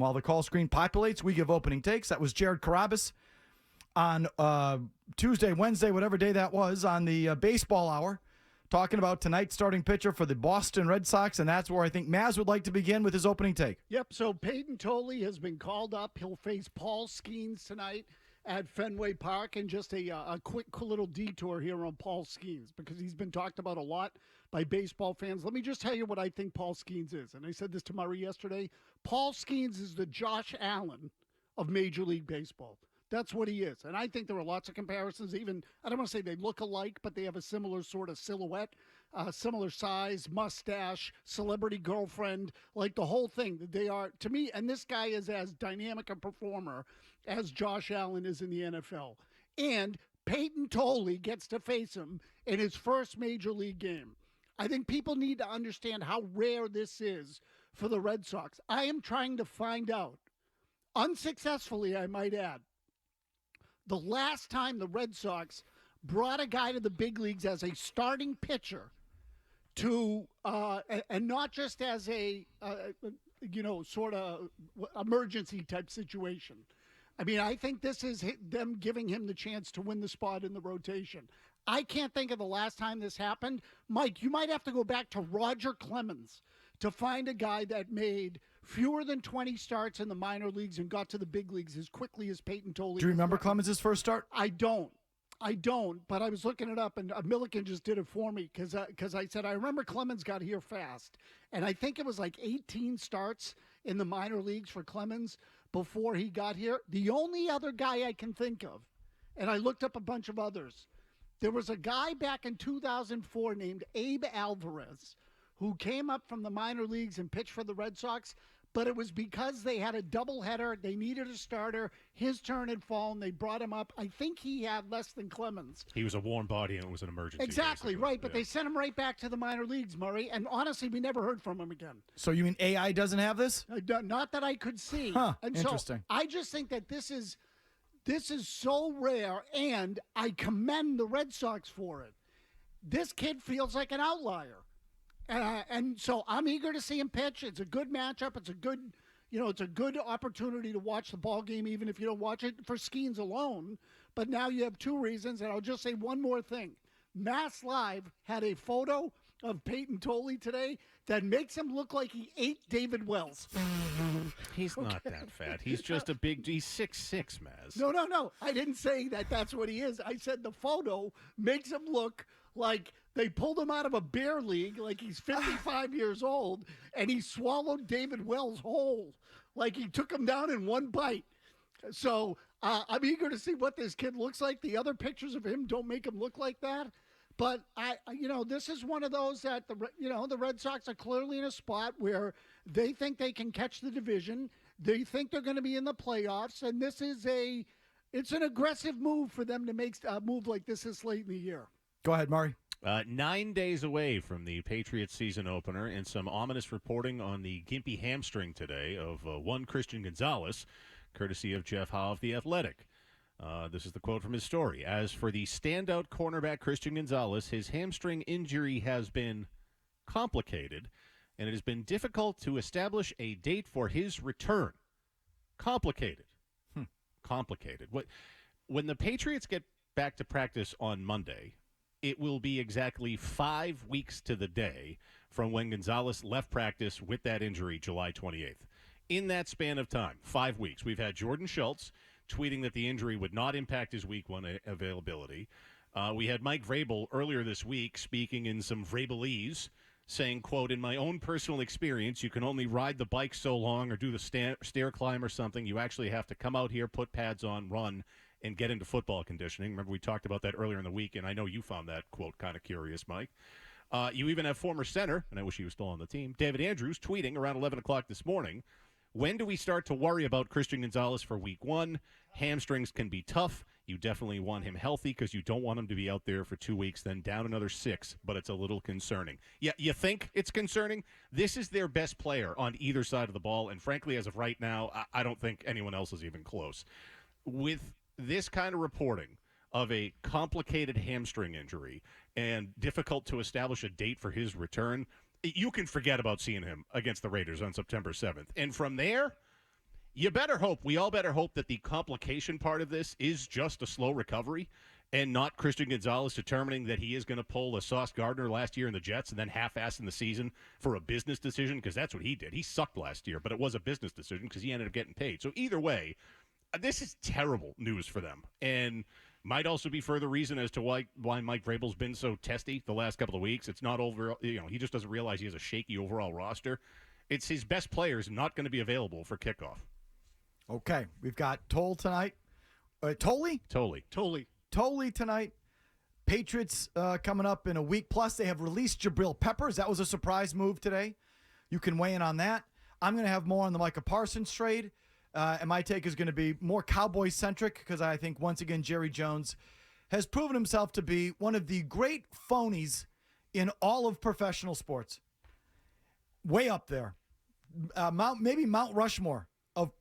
While the call screen populates, we give opening takes. That was Jared Carabas on Tuesday, Wednesday, whatever day that was, on the baseball hour, talking about tonight's starting pitcher for the Boston Red Sox, and that's where I think Mazz would like to begin with his opening take. Yep, so Payton Tolle has been called up. He'll face Paul Skeens tonight at Fenway Park, and just a quick little detour here on Paul Skeens because he's been talked about a lot by baseball fans. Let me just tell you what I think Paul Skeens is, and I said this to Murray yesterday. Paul Skeens is the Josh Allen of Major League Baseball. That's what he is. And I think there are lots of comparisons. Even, I don't want to say they look alike, but they have a similar sort of silhouette, similar size, mustache, celebrity girlfriend, like the whole thing. They are, to me, and this guy is as dynamic a performer as Josh Allen is in the NFL. And Payton Tolle gets to face him in his first major league game. I think people need to understand how rare this is for the Red Sox. I am trying to find out, unsuccessfully, I might add, the last time the Red Sox brought a guy to the big leagues as a starting pitcher to, and not just as a, sort of emergency type situation. I mean, I think this is them giving him the chance to win the spot in the rotation. I can't think of the last time this happened. Mike, you might have to go back to Roger Clemens to find a guy that made fewer than 20 starts in the minor leagues and got to the big leagues as quickly as Payton Tolle. Do you remember Clemens' first start? I don't, but I was looking it up, and Milliken just did it for me because I said, I remember Clemens got here fast. And I think it was like 18 starts in the minor leagues for Clemens before he got here. The only other guy I can think of, and I looked up a bunch of others, there was a guy back in 2004 named Abe Alvarez who came up from the minor leagues and pitched for the Red Sox, but it was because they had a doubleheader. They needed a starter. His turn had fallen. They brought him up. I think he had less than Clemens. He was a warm body, and it was an emergency. Exactly, basically. right, but they sent him right back to the minor leagues, Murray, and honestly, we never heard from him again. So you mean AI doesn't have this? Not that I could see. And interesting. So I just think that this is so rare, and I commend the Red Sox for it. This kid feels like an outlier. And so I'm eager to see him pitch. It's a good matchup. It's a good opportunity to watch the ball game, even if you don't watch it for Skeens alone. But now you have two reasons, and I'll just say one more thing. Mass Live had a photo of Payton Tolle today that makes him look like he ate David Wells. He's not that fat. He's just a big, he's 6'6", Mazz. No. I didn't say that that's what he is. I said the photo makes him look like they pulled him out of a bear league, like he's 55 years old, and he swallowed David Wells whole, like he took him down in one bite. So I'm eager to see what this kid looks like. The other pictures of him don't make him look like that. But this is one of those that the Red Sox are clearly in a spot where they think they can catch the division. They think they're going to be in the playoffs, and it's an aggressive move for them to make a move like this late in the year. Go ahead, Murray. 9 days away from the Patriots season opener, and some ominous reporting on the gimpy hamstring today of one Christian Gonzalez, courtesy of Jeff Howe of The Athletic. This is the quote from his story. As for the standout cornerback Christian Gonzalez, his hamstring injury has been complicated, and it has been difficult to establish a date for his return. Complicated. Complicated. When the Patriots get back to practice on Monday, it will be exactly 5 weeks to the day from when Gonzalez left practice with that injury July 28th. In that span of time, 5 weeks, we've had Jordan Schultz tweeting that the injury would not impact his week one availability. We had Mike Vrabel earlier this week speaking in some Vrabelese, saying, quote, in my own personal experience, you can only ride the bike so long or do the stair climb or something. You actually have to come out here, put pads on, run, and get into football conditioning. Remember, we talked about that earlier in the week, and I know you found that quote kind of curious, Mike. You even have former center, and I wish he was still on the team, David Andrews, tweeting around 11 o'clock this morning, when do we start to worry about Christian Gonzalez for week one? Hamstrings can be tough. You definitely want him healthy because you don't want him to be out there for 2 weeks, then down another 6, but it's a little concerning. Yeah, you think it's concerning? This is their best player on either side of the ball, and frankly, as of right now, I don't think anyone else is even close. With this kind of reporting of a complicated hamstring injury and difficult to establish a date for his return, you can forget about seeing him against the Raiders on September 7th. And from there, You better hope, we all better hope that the complication part of this is just a slow recovery and not Christian Gonzalez determining that he is going to pull a Sauce Gardner last year in the Jets and then half-ass in the season for a business decision, because that's what he did. He sucked last year, but it was a business decision because he ended up getting paid. So either way, this is terrible news for them, and might also be further reason as to why Mike Vrabel's been so testy the last couple of weeks. It's not over, he just doesn't realize he has a shaky overall roster. It's his best players not going to be available for kickoff. Okay, we've got Tolle tonight. Tolle tonight. Patriots coming up in a week. Plus, they have released Jabrill Peppers. That was a surprise move today. You can weigh in on that. I'm going to have more on the Micah Parsons trade. And my take is going to be more Cowboys-centric because I think, once again, Jerry Jones has proven himself to be one of the great phonies in all of professional sports. Way up there. Maybe Mount Rushmore of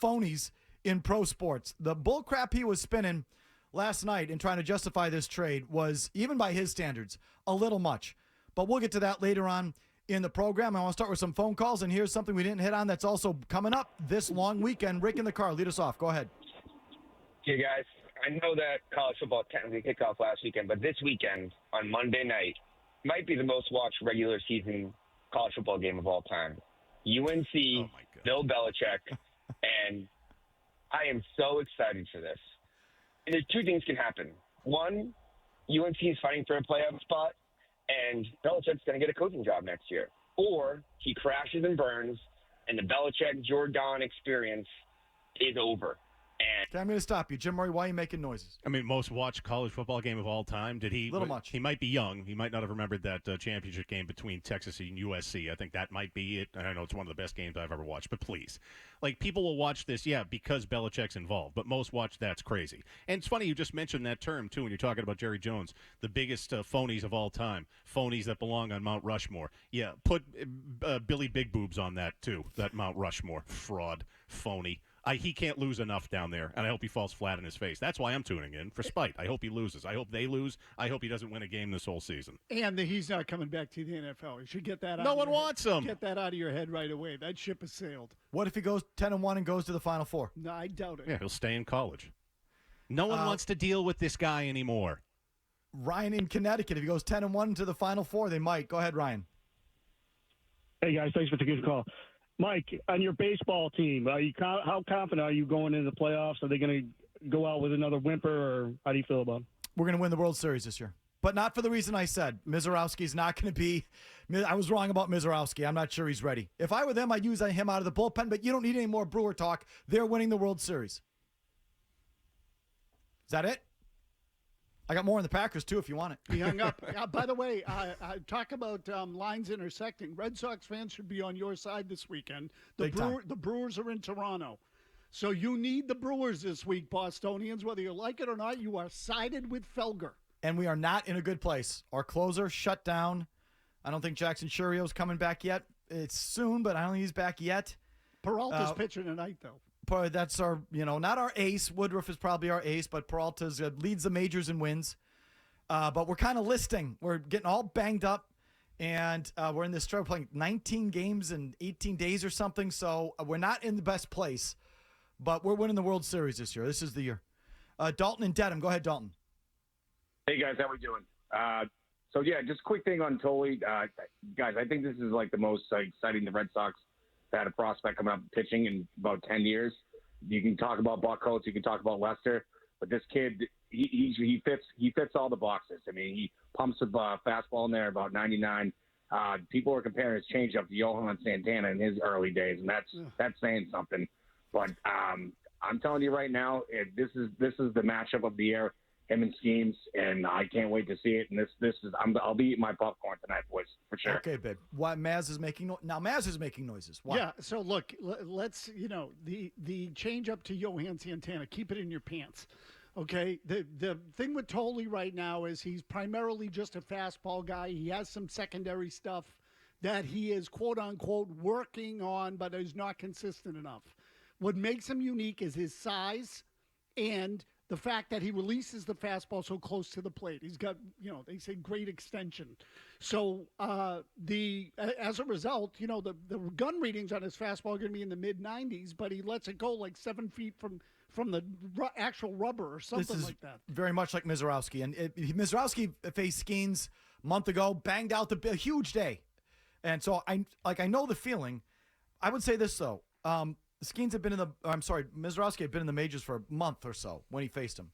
phonies in pro sports. The bullcrap he was spinning last night in trying to justify this trade was, even by his standards, a little much. But we'll get to that later on in the program. I want to start with some phone calls, and here's something we didn't hit on that's also coming up this long weekend. Rick in the car, lead us off. Go ahead. Hey, guys. I know that college football technically kicked off last weekend, but this weekend on Monday night might be the most watched regular season college football game of all time. UNC, Bill Belichick, and I am so excited for this. And there's two things can happen. One, UNC is fighting for a playoff spot, and Belichick's going to get a coaching job next year. Or he crashes and burns, and the Belichick-Jordan experience is over. Okay, I'm going to stop you. Jim Murray, why are you making noises? I mean, most watched college football game of all time. Did he? Little much. He might be young. He might not have remembered that championship game between Texas and USC. I think that might be it. I know it's one of the best games I've ever watched, but please. Like, people will watch this, because Belichick's involved, but most watch that's crazy. And it's funny you just mentioned that term, too, when you're talking about Jerry Jones, the biggest phonies of all time, phonies that belong on Mount Rushmore. Yeah, put Billy Big Boobs on that, too, that Mount Rushmore. Fraud, phony. He can't lose enough down there, and I hope he falls flat in his face. That's why I'm tuning in, for spite. I hope he loses. I hope they lose. I hope he doesn't win a game this whole season. And he's not coming back to the NFL. You should get that out. No one wants him. Get that out of your head right away. That ship has sailed. What if he goes 10-1 and goes to the Final Four? No, I doubt it. Yeah, he'll stay in college. No one wants to deal with this guy anymore. Ryan in Connecticut, if he goes 10-1 to the Final Four, they might. Go ahead, Ryan. Hey, guys, thanks for taking the call. Mike, on your baseball team, how confident are you going into the playoffs? Are they going to go out with another whimper, or how do you feel about them? We're going to win the World Series this year, but not for the reason I said. Mizorowski's not going to be – I was wrong about Mizorowski. I'm not sure he's ready. If I were them, I'd use him out of the bullpen, but you don't need any more Brewer talk. They're winning the World Series. Is that it? I got more in the Packers, too, if you want it. He hung up. By the way, talk about lines intersecting. Red Sox fans should be on your side this weekend. The Brewers are in Toronto. So you need the Brewers this week, Bostonians. Whether you like it or not, you are sided with Felger. And we are not in a good place. Our closer shut down. I don't think Jackson Churrio's coming back yet. It's soon, but I don't think he's back yet. Peralta's pitching tonight, though. That's our, not our ace. Woodruff is probably our ace, but Peralta's leads the majors and wins. But we're kind of listing. We're getting all banged up, and we're in this stretch playing 19 games in 18 days or something. So we're not in the best place, but we're winning the World Series this year. This is the year. Dalton and Dedham. Go ahead, Dalton. Hey, guys. How we doing? Just a quick thing on Tolle. Guys, I think this is like the most exciting the Red Sox had a prospect coming up pitching in about 10 years. You can talk about Buckholz, you can talk about Lester, but this kid, he fits all the boxes. I mean, he pumps a fastball in there about 99. People are comparing his changeup to Johan Santana in his early days, and that's saying something. But I'm telling you right now, this is the matchup of the year. Him and Schemes, and I can't wait to see it. And I'll be eating my popcorn tonight, boys, for sure. Okay, babe. Why Mazz is making now? Mazz is making noises. Why? Yeah. So look, let's the change up to Johan Santana. Keep it in your pants. Okay. The thing with Tolle right now is he's primarily just a fastball guy. He has some secondary stuff that he is quote unquote working on, but is not consistent enough. What makes him unique is his size and the fact that he releases the fastball so close to the plate. He's got, they say great extension. So as a result, the gun readings on his fastball are going to be in the mid-90s, but he lets it go like 7 feet from the actual rubber or something like that. Very much like Mizorowski. And Mizorowski faced Skeens a month ago, banged out a huge day. And so I know the feeling. I would say this, though. Skeens had been Mizorowski had been in the majors for a month or so when he faced him.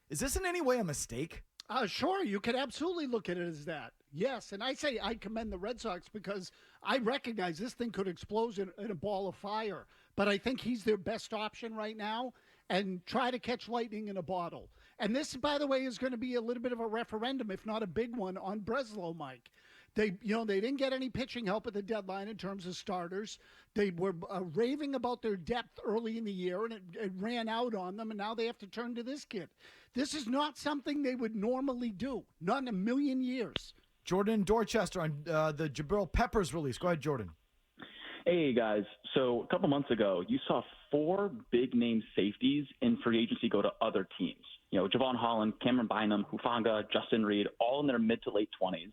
Is this in any way a mistake? Sure, you could absolutely look at it as that. Yes, and I say I commend the Red Sox because I recognize this thing could explode in a ball of fire. But I think he's their best option right now, and try to catch lightning in a bottle. And this, by the way, is going to be a little bit of a referendum, if not a big one, on Breslow, Mike. They didn't get any pitching help at the deadline in terms of starters. They were raving about their depth early in the year, and it ran out on them, and now they have to turn to this kid. This is not something they would normally do, not in a million years. Jordan Dorchester on the Jabrill Peppers release. Go ahead, Jordan. Hey, guys. So a couple months ago, you saw 4 big-name safeties in free agency go to other teams. Javon Holland, Cameron Bynum, Hufanga, Justin Reed, all in their mid to late 20s.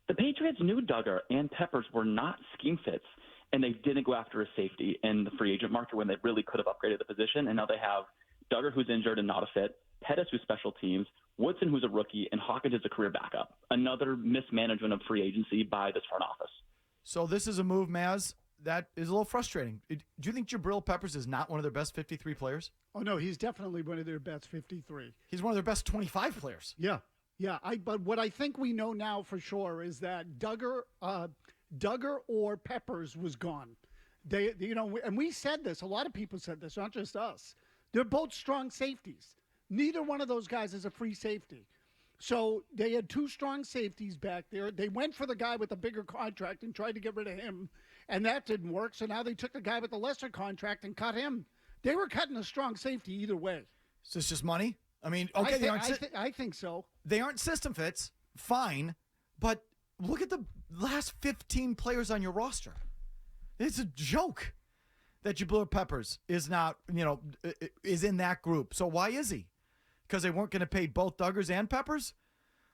The Patriots knew Duggar and Peppers were not scheme fits, and they didn't go after a safety in the free agent market when they really could have upgraded the position. And now they have Duggar, who's injured and not a fit, Pettis, who's special teams, Woodson, who's a rookie, and Hawkins is a career backup. Another mismanagement of free agency by this front office. So this is a move, Mazz, that is a little frustrating. Do you think Jabrill Peppers is not one of their best 53 players? Oh, no, he's definitely one of their best 53. He's one of their best 25 players. Yeah. Yeah, but what I think we know now for sure is that Duggar or Peppers was gone. And we said this. A lot of people said this, not just us. They're both strong safeties. Neither one of those guys is a free safety. So they had 2 strong safeties back there. They went for the guy with the bigger contract and tried to get rid of him, and that didn't work. So now they took the guy with the lesser contract and cut him. They were cutting a strong safety either way. Is this just money? I mean, okay, I think so. They aren't system fits, fine, but look at the last 15 players on your roster. It's a joke that Jabrill Peppers is not, is in that group. So why is he? Because they weren't going to pay both Duggars and Peppers?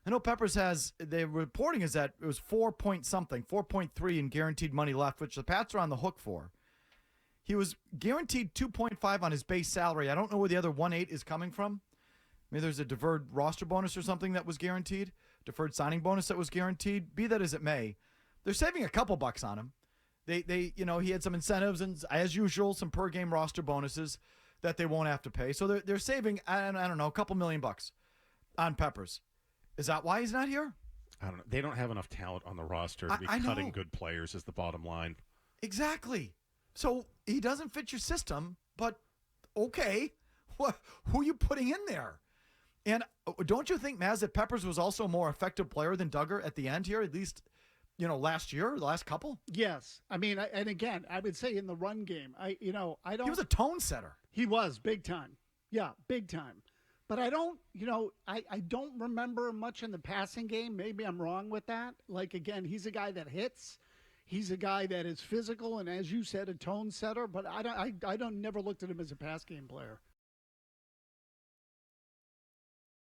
I know Peppers the reporting is that it was 4.3 in guaranteed money left, which the Pats are on the hook for. He was guaranteed 2.5 on his base salary. I don't know where the other 1.8 is coming from. Maybe there's a deferred roster bonus or something that was guaranteed, deferred signing bonus that was guaranteed. Be that as it may, they're saving a couple bucks on him. He had some incentives and, as usual, some per game roster bonuses that they won't have to pay. So they're saving, I don't know, a couple $1 million on Peppers. Is that why he's not here? I don't know. They don't have enough talent on the roster to be cutting good players is the bottom line. Exactly. So he doesn't fit your system, but okay, who are you putting in there? And don't you think, Mazz, that Peppers was also a more effective player than Duggar at the end here, at least, last year, the last couple? Yes. I mean, and again, I would say in the run game, I don't. He was a tone setter. He was big time. Yeah, big time. But I don't remember much in the passing game. Maybe I'm wrong with that. Like, again, he's a guy that hits. He's a guy that is physical and, as you said, a tone setter. But I never looked at him as a pass game player.